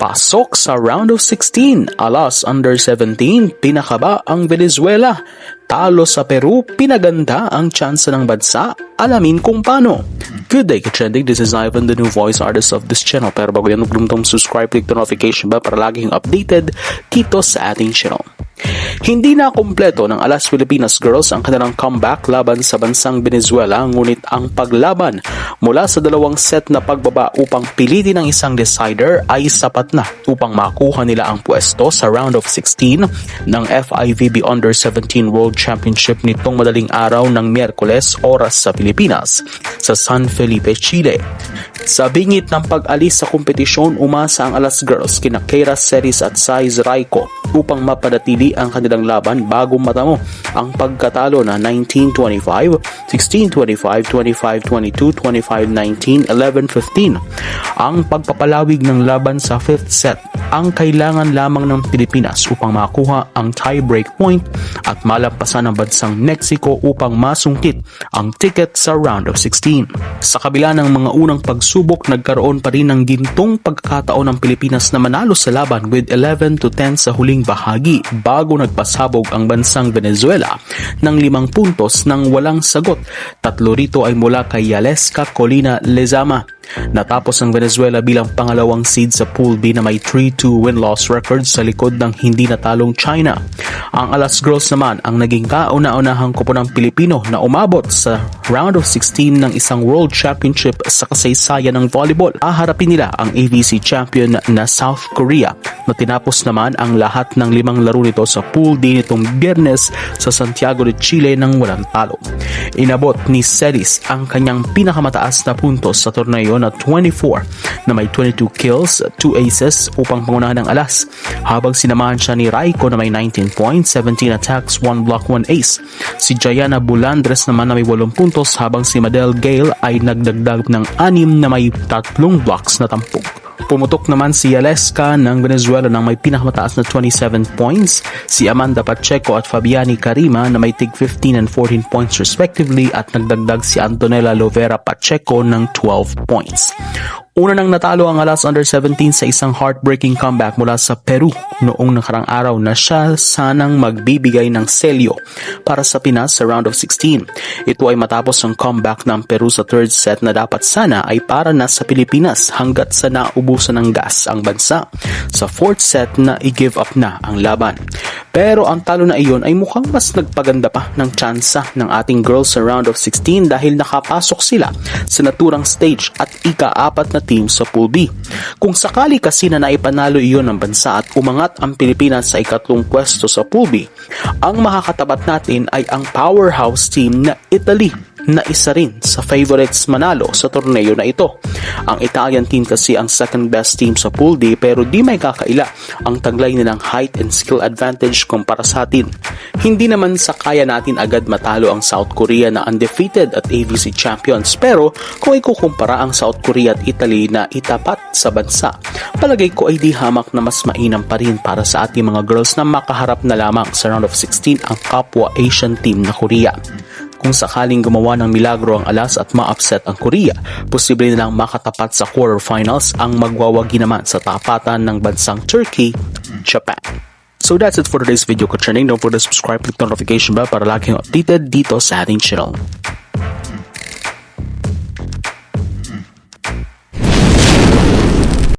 Pasok sa round of 16, alas under 17, pinakaba ang Venezuela. Talo sa Peru, pinaganda ang tsansa ng bansa. Alamin kung paano. Good day, ka-trending. This is Ivan, the new voice artist of this channel. Pero bago yan, huwag subscribe, click the notification bell para laging updated dito sa ating channel. Hindi na kumpleto ng Alas Pilipinas Girls ang kanilang comeback laban sa bansang Venezuela, ngunit ang paglaban mula sa dalawang set na pagbaba upang pilitin ang isang decider ay sapat na upang makuha nila ang pwesto sa round of 16 ng FIVB Under 17 World Championship nitong madaling araw ng Miyerkules oras sa Pilipinas sa San Felipe, Chile. Sa bingit ng pag-alis sa kompetisyon, umasa ang Alas Girls kina Keira Celis at Saiz Raico upang mapanatili ang kanilang laban bago matamo ang pagkatalo na 19-25, 16-25, 25-22, 25-19, 11-15. Ang pagpapalawig ng laban sa 5th set ang kailangan lamang ng Pilipinas upang makuha ang tie-break point at malampasan ang bansang Mexico upang masungkit ang ticket sa round of 16. Sa kabila ng mga unang pagsubok, nagkaroon pa rin ng gintong pagkakataon ng Pilipinas na manalo sa laban with 11-10 sa huling bahagi bago nagpasabog ang bansang Venezuela ng 5 puntos nang walang sagot. 3 rito ay mula kay Yaleska Colina Lezama. Natapos ang Venezuela bilang pangalawang seed sa Pool B na may 3-2 win-loss record sa likod ng hindi natalong China. Ang Alas Girls naman ang naging kauna-unahang koponang Pilipino na umabot sa round of 16 ng isang World Championship sa kasaysayan ng volleyball. Haharapin nila ang AVC champion na South Korea na tinapos naman ang lahat ng 5 laro nito sa Pool D nitong Biyernes sa Santiago de Chile nang walang talo. Inabot ni Celis ang kanyang pinakamataas na puntos sa torneo na 24 na may 22 kills, 2 aces upang pangunahan ng Alas, habang sinamahan siya ni Raico na may 19 points, 17 attacks, 1 block, 1 ace. Si Jayana Bulandres naman na may 8 puntos habang si Madel Gale ay nagdagdag ng 6 na may 3 blocks na tampok. Pumutok naman si Yaleska ng Venezuela ng may pinakamataas na 27 points, si Amanda Pacheco at Fabiani Karima na may tig 15 and 14 points respectively, at nagdagdag si Antonella Lovera Pacheco ng 12 points. Una nang natalo ang Alas Under 17 sa isang heartbreaking comeback mula sa Peru noong nakarang araw na siya sanang magbibigay ng selyo para sa Pinas sa round of 16. Ito ay matapos ang comeback ng Peru sa 3rd set na dapat sana ay para na sa Pilipinas hanggat sa naubusan ng gas ang bansa. Sa 4th set na i-give up na ang laban. Pero ang talo na iyon ay mukhang mas nagpaganda pa ng tsansa ng ating girls sa round of 16 dahil nakapasok sila sa naturang stage at ika-4 na team sa Pool B. Kung sakali kasi na naipanalo iyon ng bansa at umangat ang Pilipinas sa ikatlong pwesto sa Pool B, ang makakatapat natin ay ang powerhouse team na Italy na isa rin sa favorites manalo sa torneo na ito. Ang Italian team kasi ang second best team sa Pool D, pero di may kakaila ang taglay nilang height and skill advantage kumpara sa atin. Hindi naman sa kaya natin agad matalo ang South Korea na undefeated at AVC champions, pero kung ikukumpara ang South Korea at Italy na itapat sa bansa, palagay ko ay di hamak na mas mainam pa rin para sa ating mga girls na makaharap na lamang sa round of 16 ang kapwa Asian team na Korea. Kung sakaling gumawa ng milagro ang Alas at ma-upset ang Korea, posible nilang makatapat sa quarterfinals ang magwawagi naman sa tapatan ng bansang Turkey, Japan. So that's it for today's video, ka-trending. Don't forget to subscribe, click the notification bell para laging updated dito sa ating channel.